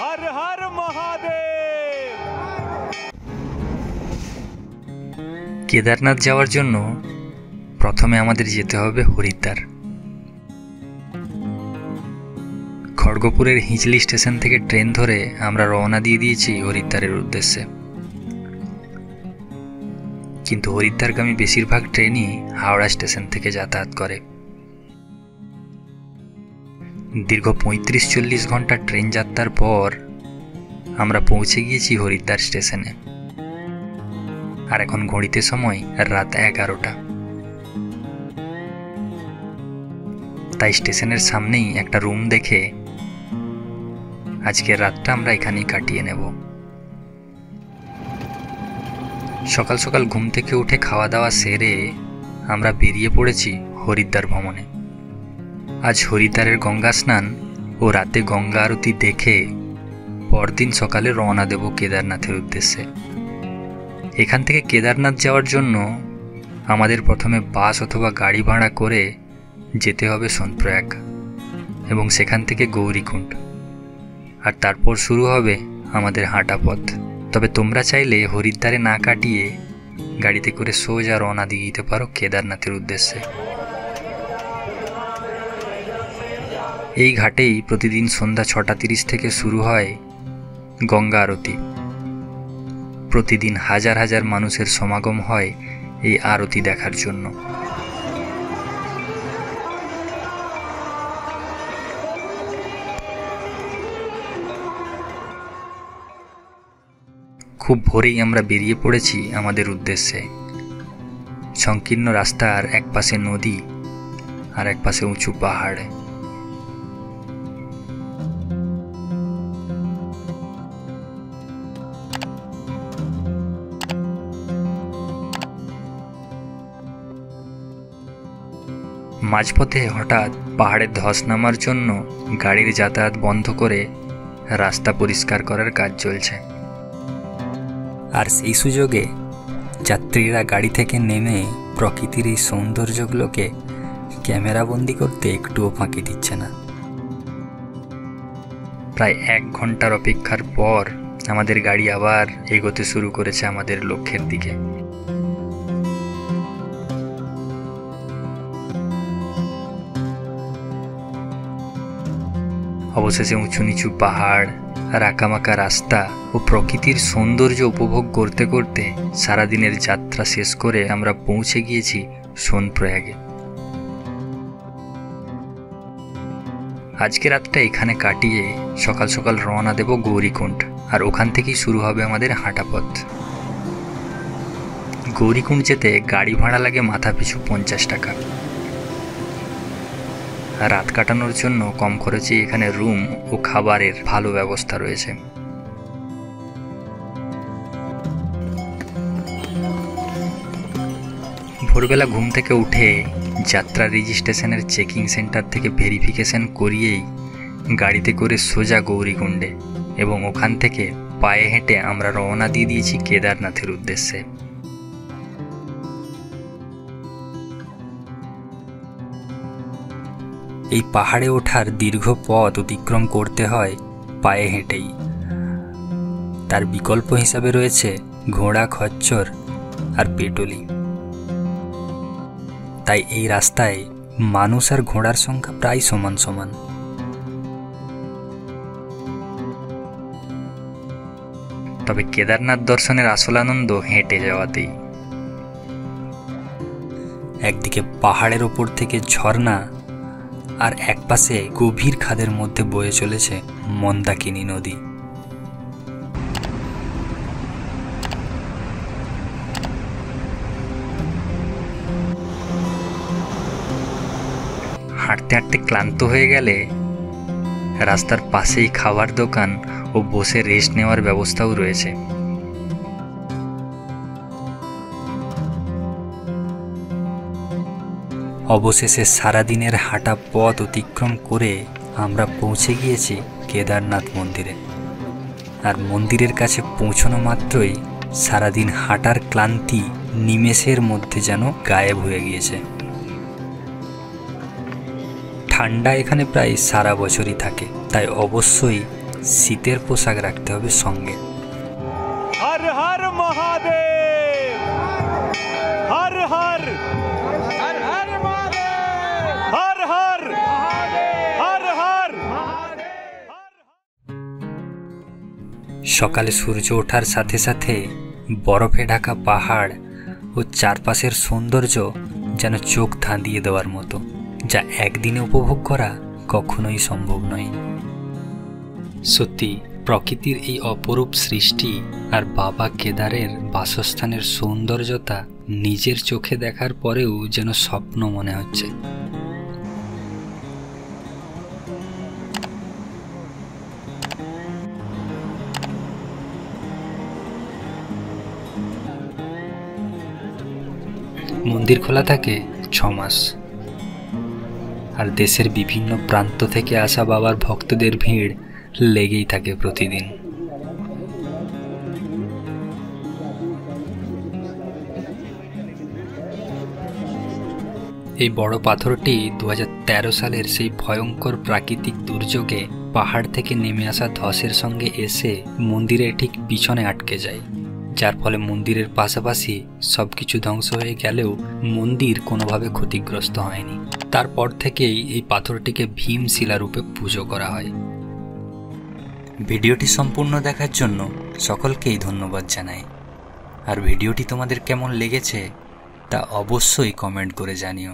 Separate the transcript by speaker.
Speaker 1: हर हर महादेव।
Speaker 2: কেদারনাথ যাওয়ার জন্য প্রথমে আমাদের যেতে হবে হরিদ্বার। খড়গপুরের হিজলি স্টেশন থেকে ট্রেন ধরে আমরা রওনা দিয়ে দিয়েছি হরিদ্বারের উদ্দেশ্যে। কিন্তু হরিদ্বারগামী বেশিরভাগ ট্রেনই হাওড়া স্টেশন থেকে যাতায়াত করে। দীর্ঘ ৩৫-৪০ ঘন্টা ট্রেন যাত্রার পর আমরা পৌঁছে গিয়েছি হরিদ্বার স্টেশনে। আর এখন ঘড়িতে সময় রাত 11টা। তাই স্টেশনের সামনেই একটা রুম দেখে আজকের রাতটা আমরা এখানেই কাটিয়ে নেব। সকাল সকাল ঘুম থেকে উঠে খাওয়া দাওয়া সেরে আমরা বেরিয়ে পড়েছি হরিদ্বার ভ্রমণে। আজ হরিদ্বারের গঙ্গা স্নান ও রাতে গঙ্গা আরতি দেখে পরদিন সকালে রওনা দেব কেদারনাথের উদ্দেশ্যে। এখান থেকে কেদারনাথ যাওয়ার জন্য আমাদের প্রথমে বাস অথবা গাড়ি ভাড়া করে যেতে হবে সোনপ্রয়াগ এবং সেখান থেকে গৌরীকুণ্ড, আর তারপর শুরু হবে আমাদের হাঁটা পথ। তবে তোমরা চাইলে হরিদ্বারে না কাটিয়ে গাড়িতে করে সোজা রওনা দিয়ে দিতে পারো কেদারনাথের উদ্দেশ্যে। এই ঘাটেই প্রতিদিন সন্ধ্যা 6:30 থেকে শুরু হয় গঙ্গা আরতি। প্রতিদিন হাজার হাজার মানুষের সমাগম হয় এই আরতি দেখার জন্য। খুব ভোরেই আমরা বেরিয়ে পড়েছি আমাদের উদ্দেশ্যে। সংকীর্ণ রাস্তার এক পাশে নদী আর এক পাশে উঁচু পাহাড়। মাঝপথে হঠাৎ পাহাড়ের ধস নামার জন্য গাড়ির যাতায়াত বন্ধ করে রাস্তা পরিষ্কার করার কাজ চলছে। আর সেই সুযোগে যাত্রীরা গাড়ি থেকে নেমে প্রকৃতির এই সৌন্দর্যগুলোকে ক্যামেরাবন্দি করতে একটুও ফাঁকি দিচ্ছে না। প্রায় 1 ঘন্টার অপেক্ষার পর আমাদের গাড়ি আবার এগোতে শুরু করেছে আমাদের লক্ষ্যের দিকে। অবশেষে উঁচু নিচু পাহাড় আর আঁকামাকা রাস্তা ও প্রকৃতির সৌন্দর্য উপভোগ করতে করতে সারাদিনের যাত্রা শেষ করে আমরা পৌঁছে গিয়েছি সোনপ্রয়াগে। আজকে রাতটা এখানে কাটিয়ে সকাল সকাল রওনা দেব গৌরীকুণ্ড, আর ওখান থেকেই শুরু হবে আমাদের হাঁটা পথ। গৌরীকুণ্ড যেতে গাড়ি ভাড়া লাগে মাথা পিছু 50 টাকা। রাত কাটানোর জন্য কম খরচে এখানে রুম ও খাবারের ভালো ব্যবস্থা রয়েছে। ভোরবেলা ঘুম থেকে উঠে যাত্রা রেজিস্ট্রেশনের চেকিং সেন্টার থেকে ভেরিফিকেশন করিয়েই গাড়িতে করে সোজা গৌরীকুণ্ডে এবং ওখান থেকে পায়ে হেঁটে আমরা রওনা দিয়ে দিয়েছি কেদারনাথের উদ্দেশ্যে। এই পাহাড়ে ওঠার দীর্ঘ পথ অতিক্রম করতে হয় পায়ে হেঁটেই। তার বিকল্প হিসাবে রয়েছে ঘোড়া, খচ্চর আর পেটলি। তাই এই রাস্তায় মানুষ আর ঘোড়ার সংখ্যা প্রায় সমান সমান। তবে কেদারনাথ দর্শনের আসল আনন্দ হেঁটে যাওয়াতেই। একদিকে পাহাড়ের ওপর থেকে ঝর্ণা আর একপাশে গভীর খাদের মধ্যে বয়ে চলেছে মন্দাকিনী নদী। হাঁটতে হাঁটতে ক্লান্ত হয়ে গেলে রাস্তার পাশেই খাবার দোকান ও বসে রেস্ট নেওয়ার ব্যবস্থাও রয়েছে। অবশেষে সারাদিনের হাঁটা পথ অতিক্রম করে আমরা পৌঁছে গিয়েছি কেদারনাথ মন্দিরে। আর মন্দিরের কাছে পৌঁছানো মাত্রই সারাদিন হাঁটার ক্লান্তি নিমেষের মধ্যে যেন গায়েব হয়ে গিয়েছে। ঠান্ডা এখানে প্রায় সারা বছরই থাকে, তাই অবশ্যই শীতের পোশাক রাখতে হবে সঙ্গে।
Speaker 1: হর হর মহাদেব, হর হর হর হর মহাদেব, হর হর হর হর।
Speaker 2: সকালে সূর্য ওঠার সাথে সাথে বরফে ঢাকা পাহাড় ও চারপাশের সৌন্দর্য যেন চোখ ধাঁধিয়ে দেওয়ার মতো, যা একদিনে উপভোগ করা কখনোই সম্ভব নয়। সত্যি প্রকৃতির এই অপরূপ সৃষ্টি আর বাবা কেদারের বাসস্থানের সৌন্দর্যতা নিজের চোখে দেখার পরেও যেন স্বপ্ন মনে হচ্ছে। মন্দির খোলা থাকে 6 মাস, আর দেশের বিভিন্ন প্রান্ত থেকে আসা বাবার ভক্তদের ভিড় লেগেই থাকে প্রতিদিন। এই বড় পাথরটি 2013 সালের সেই ভয়ঙ্কর প্রাকৃতিক দুর্যোগে পাহাড় থেকে নেমে আসা ধসের সঙ্গে এসে মন্দিরের ঠিক পিছনে আটকে যায়, যার ফলে মন্দিরের পাশাপাশি সবকিছু ধ্বংস হয়ে গেলেও মন্দির কোনোভাবে ক্ষতিগ্রস্ত হয়নি। তারপর থেকেই এই পাথরটিকে ভীমশিলা রূপে পুজো করা হয়। ভিডিওটি সম্পূর্ণ দেখার জন্য সকলকেই ধন্যবাদ জানাই। আর ভিডিওটি তোমাদের কেমন লেগেছে তা অবশ্যই কমেন্ট করে জানিও।